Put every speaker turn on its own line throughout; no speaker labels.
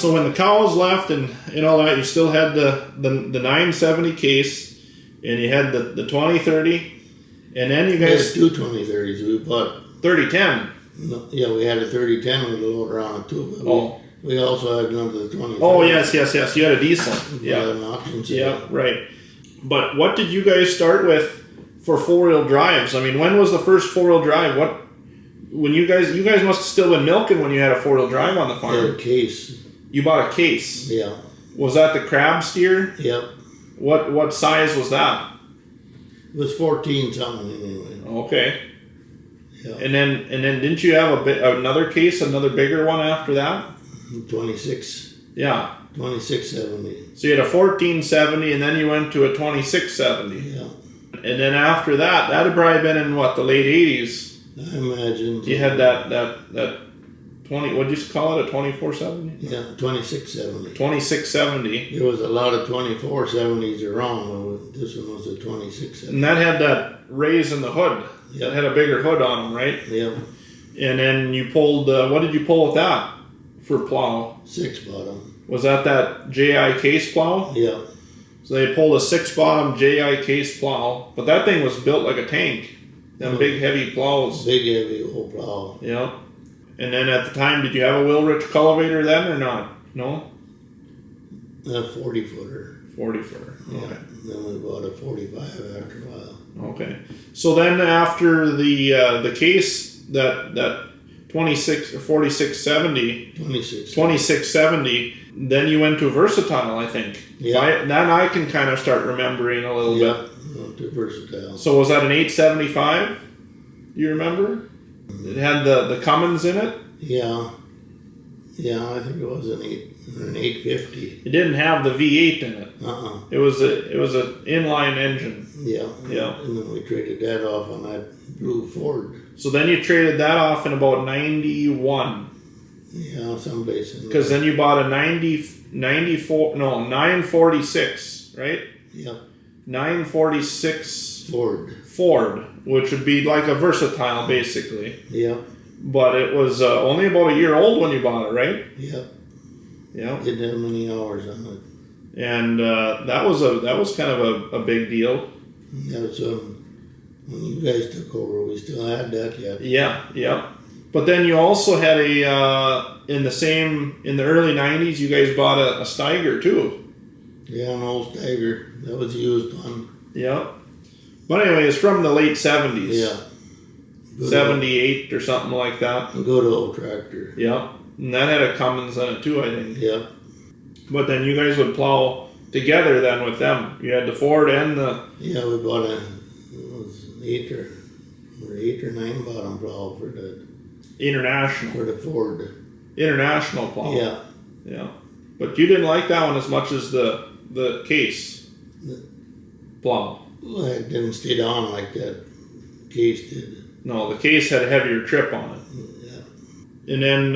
So when the cows left and all that, you still had the 970 case, and you had the 2030, and then you guys...
We had two 2030s. We bought...
3010.
No, yeah, we had a 3010 with a loader on it too, but we also had another 2030.
Oh, yes. You had a diesel. Yeah.
An auction sale.
Yeah, right. But what did you guys start with for four-wheel drives? I mean, when was the first four-wheel drive? When you guys must have still been milking when you had a four-wheel drive on the farm.
Yeah, a case.
You bought a case.
Yeah.
Was that the crab steer?
Yep.
What size was that?
It was 14 something anyway.
Okay.
Yeah.
And then didn't you have another case, another bigger one after that?
26.
Yeah.
2670.
So you had a 1470, and then you went to a 2670.
Yeah.
And then after that had probably been in what, the late 80s?
I imagine.
You had that 20. What did you call it? A 2470?
Yeah, 2670.
2670.
There was a lot of 2470s around. This one was a 2670.
And that had that raise in the hood.
Yeah.
That had a bigger hood on them, right?
Yeah.
And then you pulled. What did you pull with that for plow?
6 bottom.
Was that JI case plow?
Yeah.
So they pulled a 6 bottom JI case plow, but that thing was built like a tank. Them big heavy plows.
Big heavy old plow.
Yeah. And then at the time, did you have a Wilrich cultivator then or not? No?
A 40 footer.
40 footer.
Yeah.
Okay.
Then we bought a 45 after a while.
Okay. So then after the case, that 26 or 4670, 2670, then you went to Versatile, I think.
Yeah.
Then I can kind of start remembering a little bit.
Went to Versatile.
So was that an 875? Do you remember? It had the Cummins in it?
Yeah. Yeah, I think it was an 850.
It didn't have the V8 in it. It was an inline engine.
Yeah.
Yeah.
And then we traded that off on that blue Ford.
So then you traded that off in about 91.
Yeah, someplace in
because then you bought a 946, right?
Yeah.
946
Ford,
which would be like a Versatile, basically.
Yeah.
But it was only about a year old when you bought it, right?
Yeah.
Yeah.
Didn't have many hours on it.
And that was kind of a big deal.
That was when you guys took over. We still had that yet.
Yeah. Yeah. But then you also had in the early 90s, you guys bought a Steiger too.
Yeah, an old Steiger. That was a used one.
Yeah. But anyway, it's from the late 70s.
Yeah.
78 or something like that.
Good old tractor.
Yeah. And that had a Cummins in it too, I think.
Yeah.
But then you guys would plow together then with them. You had the Ford and the...
Yeah, we bought it was 8 or 9 bottom plow for the...
International.
For the Ford.
International plow.
Yeah.
Yeah. But you didn't like that one as much as the case plow.
Well, it didn't stay down like that case did.
No, the case had a heavier trip on it.
Yeah.
And then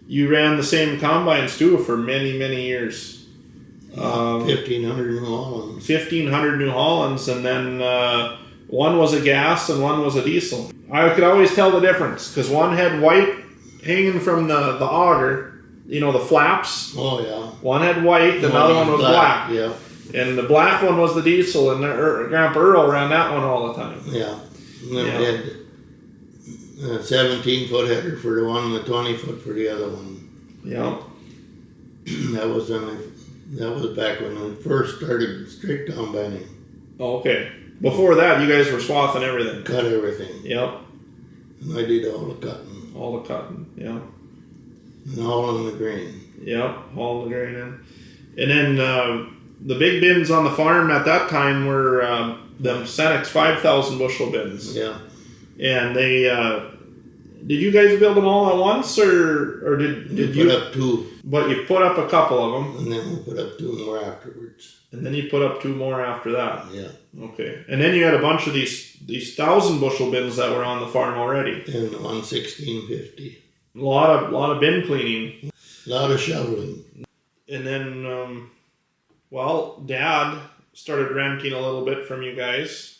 you ran the same combines too for many, many years.
1,500 New Hollands.
1,500 New Hollands, and then one was a gas and one was a diesel. I could always tell the difference because one had white hanging from the auger, the flaps.
Oh, yeah.
One had white, the other one was black.
Yeah.
And the black one was the diesel, and Grandpa Earl ran that one all the time.
Yeah. And then we had a 17-foot header for the one and a 20-foot for the other one.
Yeah.
That was back when we first started straight combining.
Oh, okay. Before that, you guys were swathing everything.
Cut everything.
Yep.
And I did all the cutting.
All the cutting, yeah.
And all in the grain.
Yep, all the grain in. And then the big bins on the farm at that time were them Cenex 5,000 bushel bins.
Yeah.
And they, did you guys build them all at once, or did you?
Put up 2.
But you put up a couple of them.
And then we put up 2 more afterwards.
And then you put up 2 more after that.
Yeah.
Okay. And then you had a bunch of these 1,000 bushel bins that were on the farm already.
And on 1650.
A lot of bin cleaning.
A lot of shoveling.
And then, Dad started renting a little bit from you guys,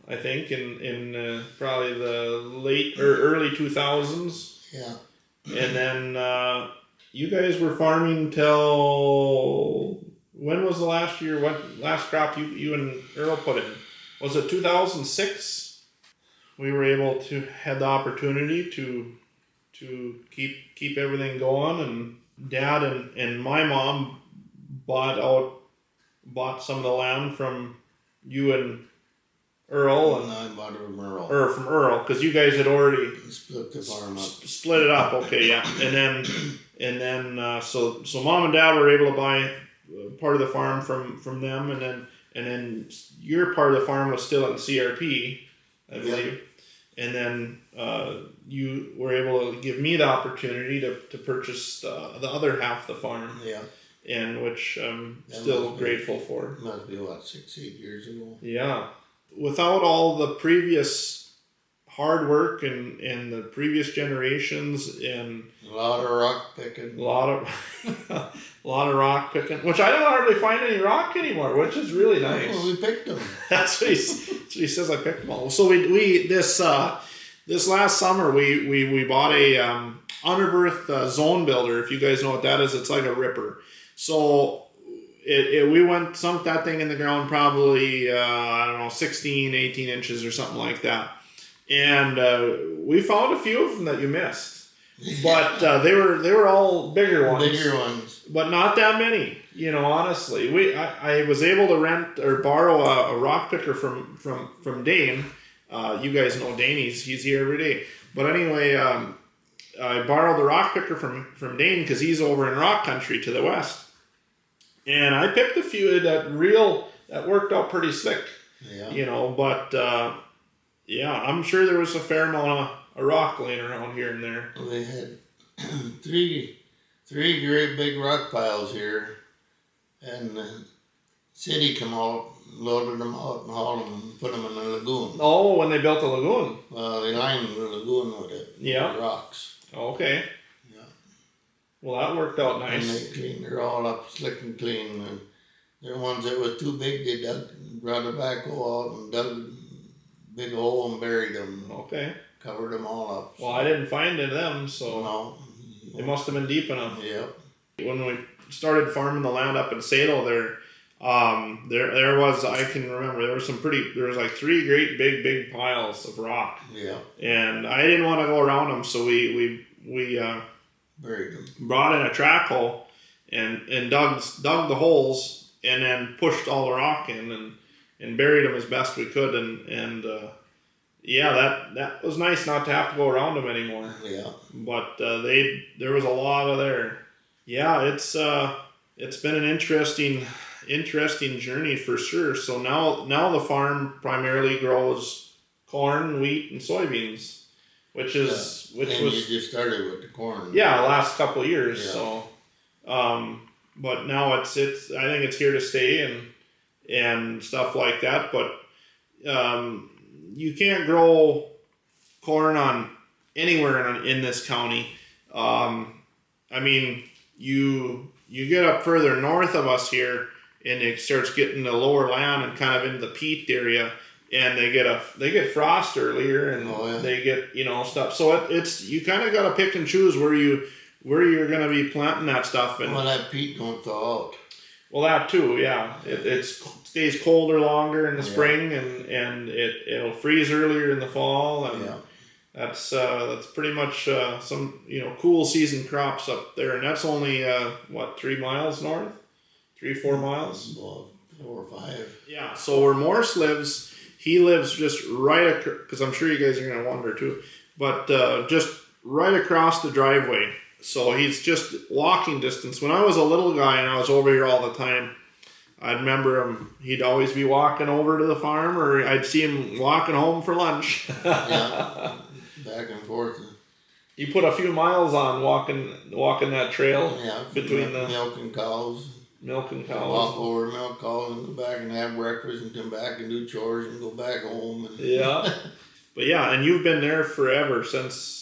I think, in probably the late or early 2000s.
Yeah.
And then you guys were farming till when was the last year? What last crop you and Earl put in? Was it 2006? We were able to had the opportunity to keep everything going, and Dad and my mom bought some of the land from you and Earl, and
I bought it from Earl.
or from Earl, because you guys had already
Split the farm up.
split it up. Okay, yeah, and then so Mom and Dad were able to buy part of the farm from them, and then your part of the farm was still in CRP, I believe, and then you were able to give me the opportunity to purchase the other half of the farm.
Yeah.
And which I'm still grateful for.
Must be what, 6-8 years ago.
Yeah. Without all the previous hard work and the previous generations and
a lot of rock picking.
a lot of rock picking, which I don't hardly find any rock anymore, which is really nice.
Well, we picked them.
That's what he says. I picked them all. So we this last summer we bought a Underearth zone builder. If you guys know what that is, it's like a ripper. So we sunk that thing in the ground probably, 16, 18 inches or something like that. And we found a few of them that you missed. But they were all bigger ones.
Bigger ones.
But not that many, honestly. I was able to rent or borrow a rock picker from Dane. You guys know Dane, he's here every day. But anyway, I borrowed the rock picker from Dane because he's over in rock country to the west. And I picked a few that worked out pretty slick.
Yeah.
But I'm sure there was a fair amount of rock laying around here and there.
We had three great big rock piles here, and the city come out, loaded them out and hauled them and put them in the lagoon.
Oh, when they built the lagoon.
Well, they lined the lagoon with it.
Yeah.
With rocks.
Okay.
Yeah.
Well, that worked out nice.
And they're all up slick and clean. And the ones that was too big, they brought a backhoe out and dug a big hole and buried them.
Okay.
Covered them all up.
Well, I didn't find any of them, so
no.
They must have been deep enough.
Yep.
When we started farming the land up in Saddle, there was, I can remember, there was like 3 great big piles of rock.
Yeah.
And I didn't want to go around them, so we
buried them.
Brought in a track hole and dug the holes and then pushed all the rock in and buried them as best we could, and that was nice not to have to go around them anymore.
Yeah.
But there was a lot of there. Yeah, it's been an interesting journey for sure. So now the farm primarily grows corn, wheat, and soybeans, which
you just started with the corn.
Yeah, last couple of years.
Yeah.
So, but now it's I think it's here to stay and stuff like that. But you can't grow corn on anywhere in this county. I mean, you get up further north of us here, and it starts getting the lower land and kind of into the peat area, and they get frost earlier, and they get stuff. So it's you kind of got to pick and choose where you're going to be planting that stuff. And
well, that peat don't thaw out.
Well, that too, yeah. It stays colder longer in the spring, and it'll freeze earlier in the fall, and that's pretty much some cool season crops up there, and that's only 3 miles north, 4 miles,
well, 4 or 5.
Yeah. So where Morse lives, he lives just right because I'm sure you guys are gonna wonder too, but just right across the driveway. So he's just walking distance. When I was a little guy and I was over here all the time, I'd remember him. He'd always be walking over to the farm, or I'd see him walking home for lunch.
Yeah, back and forth.
You put a few miles on walking that trail.
Yeah,
between the
milking cows. Walk over, milk cows, and go back and have breakfast, and come back and do chores, and go back home. And
yeah, but and you've been there forever since.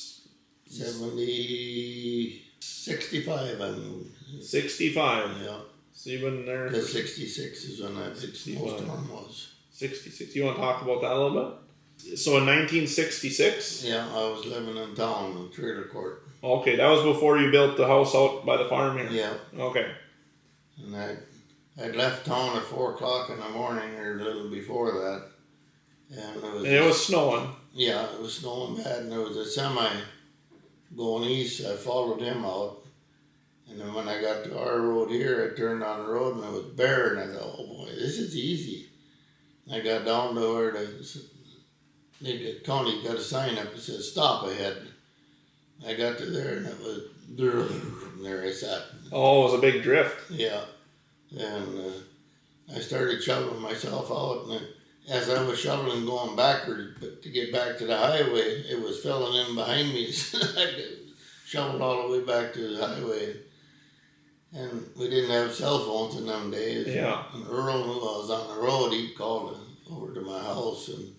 65 I moved.
65.
Yeah.
So you've been there.
Because 66 is when that big snowstorm was.
66. You want to talk about that a little bit? So in 1966?
Yeah, I was living in town in trailer court.
Okay, that was before you built the house out by the farm here?
Yeah.
Okay.
And I'd left town at 4 o'clock in the morning, or a little before that. And
it was snowing?
Yeah, it was snowing bad, and there was a semi going east. I followed him out. And then when I got to our road here, I turned on the road and it was bare, and I thought, oh boy, this is easy. I got down to where the county got a sign up that says stop ahead. I got to there and it was, and there I sat.
Oh, it was a big drift.
Yeah. And I started shoveling myself out, and as I was shoveling going backwards to get back to the highway, it was filling in behind me. So I shoveled all the way back to the highway. And we didn't have cell phones in them days.
Yeah.
And Earl knew I was on the road. He called over to my house, and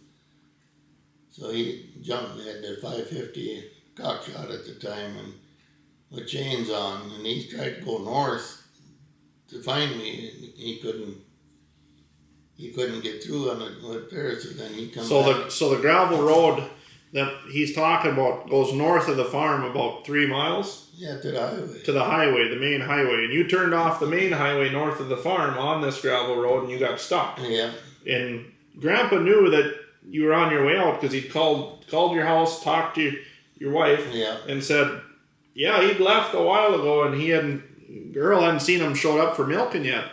so he jumped. He had the 550 cockshot at the time, and with chains on. And he tried to go north to find me. He couldn't. He couldn't get through on it with there. So then he come back.
So the gravel road that he's talking about goes north of the farm about 3 miles?
Yeah, to the highway.
To the highway, the main highway. And you turned off the main highway north of the farm on this gravel road and you got stuck.
Yeah.
And Grandpa knew that you were on your way out because he'd called your house, talked to your wife,
Yeah.
and said, yeah, he'd left a while ago and Earl hadn't seen him showed up for milking yet.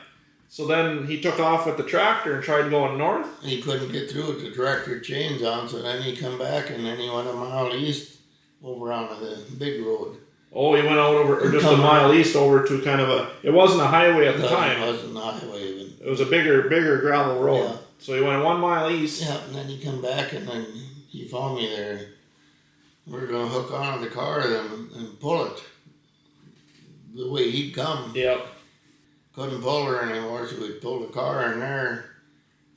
So then he took off with the tractor and tried going north.
He couldn't get through with the tractor chains on, so then he come back and then he went a mile east over onto the big road.
Oh, he went out over, or just a mile east over to kind of it wasn't a highway at the time.
It wasn't a highway. But
it was a bigger gravel road.
Yeah.
So he went 1 mile east.
Yeah, and then he come back and then he found me there. We were going to hook onto the car and pull it the way he'd come.
Yep.
Couldn't pull her anymore, so we pulled the car in there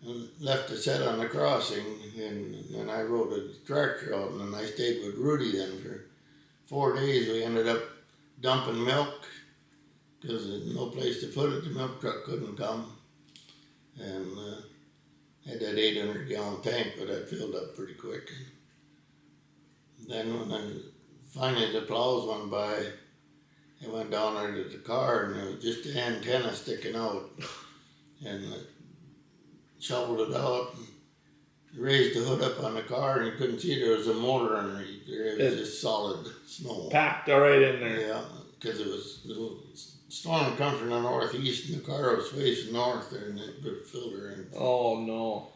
and left it set on the crossing. And then I rode the tractor out, and then I stayed with Rudy then for 4 days. We ended up dumping milk because there's no place to put it. The milk truck couldn't come. And had that 800-gallon tank, but that filled up pretty quick. Then when finally the plows went by, I went down there to the car, and there was just the antenna sticking out. And I shoveled it out and raised the hood up on the car, and you couldn't see there was a motor underneath there. It was just solid snow.
Packed all right in there.
Yeah, because the storm come from the northeast, and the car was facing north there, and it put a filter in.
Oh, no.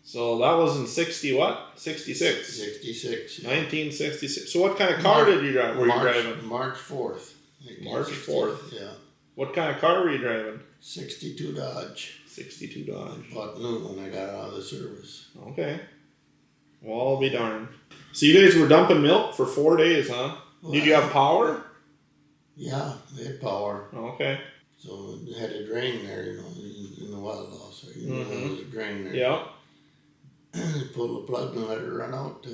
So
that was in 60 what? 66?
66. Yeah.
1966. So what kind of car did you drive? Were you driving?
March 4th.
March 4th?
Yeah.
What kind of car were you driving?
62 Dodge.
62 Dodge.
Bought new when I got out of the service.
Okay. Well, I'll be darned. So you guys were dumping milk for 4 days, huh?
Well,
did you have power?
Yeah, we had power.
Okay.
So it had a drain there, in the wild loss. So there was a drain there.
Yeah.
Pulled the plug and let it run out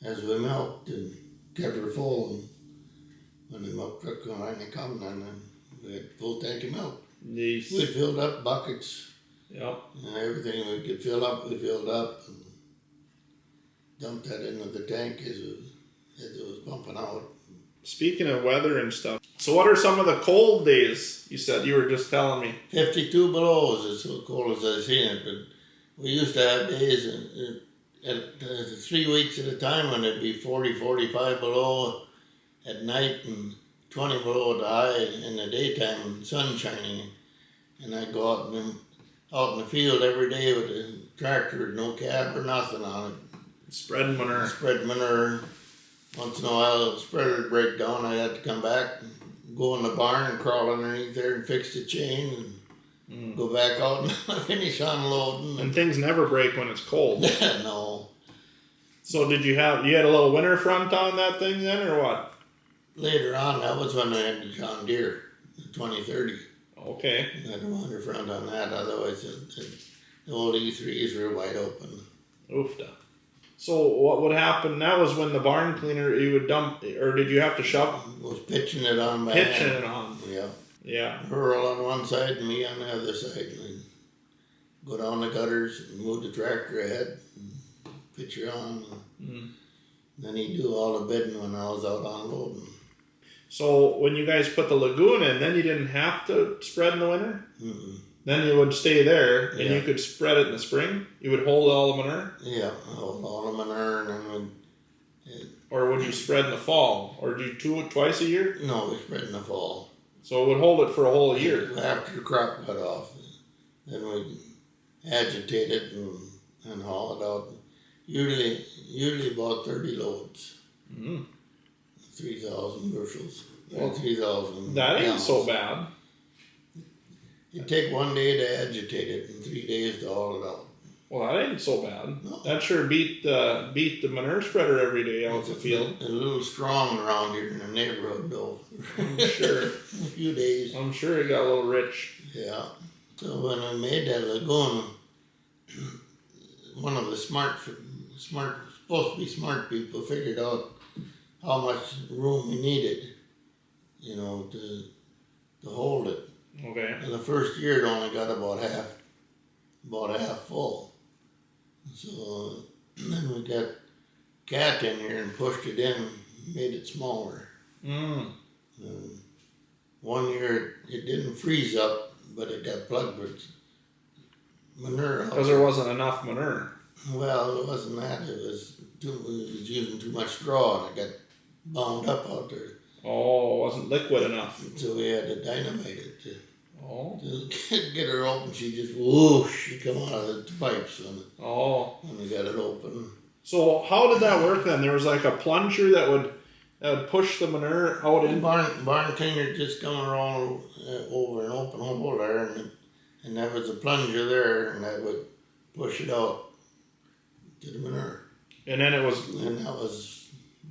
as we milked and kept her full. And when the milk truck finally come, then we had full tank of milk.
Nice.
We filled up buckets.
Yep.
And everything we could fill up, we filled up and dumped that into the tank as it was pumping out.
Speaking of weather and stuff, so what are some of the cold days? You said you were just telling me.
52 below is so cold as I've seen it, but we used to have days at 3 weeks at a time when it'd be 40, 45 below at night and 20 below at the high in the daytime, sun shining. And I'd go out in the field every day with a tractor, no cab or nothing on it.
Spreading manure.
Spread manure. Once in a while, the spreader would break down. I had to come back and go in the barn and crawl underneath there and fix the chain and go back out and finish unloading.
And things never break when it's cold.
No.
So you had a little winter front on that thing then, or what?
Later on, that was when I had the John Deere, the 2030.
Okay.
I had a winter front on that. Otherwise, the old E3s were wide open.
Oofda. So what would happen? That was when the barn cleaner, you would dump, or did you have to shove?
Was pitching it on by
Pitching
hand.
it on.
Yeah.
Yeah.
Earl on one side and me on the other side. And go down the gutters and move the tractor ahead, and pitch her on. Then he'd do all the bidding when I was out unloading.
So when you guys put the lagoon in, then you didn't have to spread in the winter? Then you would stay there, and you could spread it in the spring? You would hold all the manure?
Yeah, all the manure, and then
or would you spread in the fall? Or do you do it twice a year?
No, we spread in the fall.
So it would hold it for a whole year?
After the crop cut off. Then we'd agitate it and haul it out. Usually about 30 loads. 3,000 bushels.
Well,
3,000
That ain't
gallons.
so bad.
It'd take 1 day to agitate it and 3 days to haul it out.
Well, that ain't so bad.
No.
That sure beat the manure spreader every day out in the field.
A little strong around here in the neighborhood, though.
I'm sure.
A few days.
I'm sure it got a little rich.
Yeah. So when I made that lagoon, one of the supposed to be smart people figured out how much room we needed, to hold it.
Okay.
And the first year it only got about half full. So then we got cat in here and pushed it in, made it smaller. One year it didn't freeze up, but it got plugged with manure.
Because there wasn't enough manure.
Well, it wasn't that. It was using too much straw, and it got bound up out there.
Oh, it wasn't liquid enough.
So we had to dynamite it to get her open. She just whoosh, she come out of the pipes when we got it open.
So how did that work then? There was like a plunger that would push the manure out in.
Barn cleaner just come around over an open hole there, and there was a plunger there, and that would push it out to the manure.
And then it was.
And that was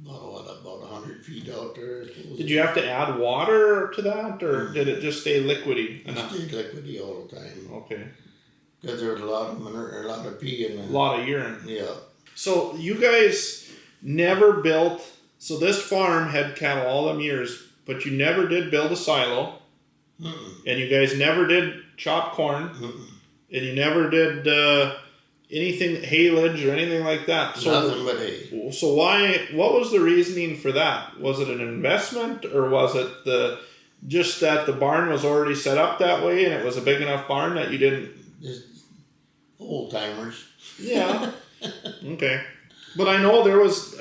about 100 feet out there.
Did you have to add water to that, or did it just stay liquidy?
It stayed liquidy all the time.
Okay.
Because there was a lot of manure, a lot of pee in there.
A lot of urine.
Yeah.
So you guys never built. So this farm had cattle all them years, but you never did build a silo, and you guys never did chop corn, and you never did anything haylage or anything like that. So,
nothing but hay.
So what was the reasoning for that? Was it an investment, or was it just that the barn was already set up that way and it was a big enough barn that you didn't?
Just old timers.
Yeah. Okay. But I know there was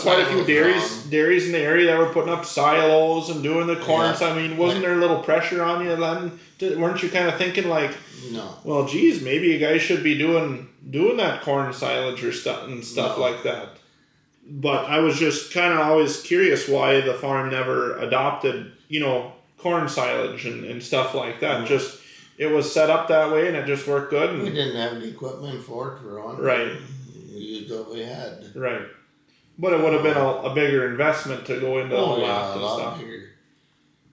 quite a few dairies in the area that were putting up silos and doing the corn. So, wasn't there a little pressure on you then? Weren't you kind of thinking like,
no,
well, geez, maybe you guys should be doing that corn silage or stuff like that? But I was just kind of always curious why the farm never adopted, corn silage and stuff like that. Just it was set up that way and it just worked good. And
we didn't have the equipment for it for on.
Right.
We used what we had.
Right. But it would have been a bigger investment to go into all that
a lot
stuff.
bigger.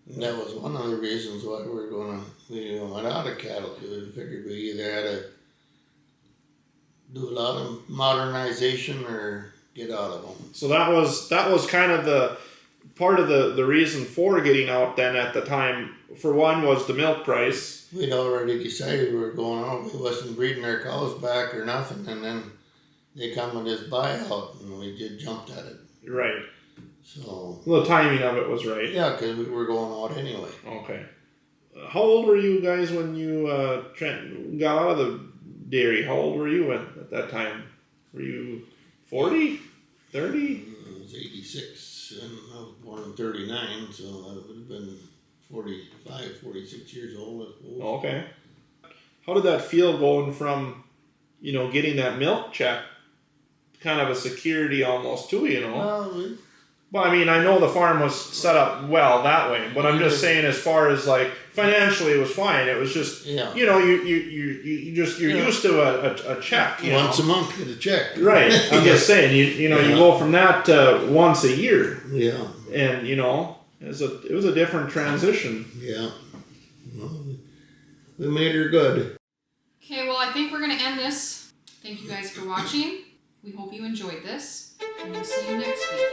And that was one of the reasons why we went out of cattle, because we figured we either had to do a lot of modernization or get out of them.
So that was kind of the part of the reason for getting out then at the time. For one was the milk price.
We'd already decided we were going out. We wasn't breeding our cows back or nothing, and then they come with this buyout, and we just jumped at it.
Right.
So
the timing of it was right.
Yeah, because we were going out anyway.
Okay. How old were you guys when you got out of the dairy? How old were you at that time? Were you 40? 30?
I was 86, and I was born in 39, so I would have been 45, 46 years old, I suppose.
Okay. How did that feel going from, getting that milk check, kind of a security almost too, Well, I know the farm was set up well that way, but I'm just saying as far as like financially it was fine. It was just you're used to a check.
Once a month get a check.
Right. I'm just saying you go from that to once a year.
Yeah.
And it was a different transition.
Yeah. Well, we made her good.
Okay, well I think we're gonna end this. Thank you guys for watching. We hope you enjoyed this, and we'll see you next week.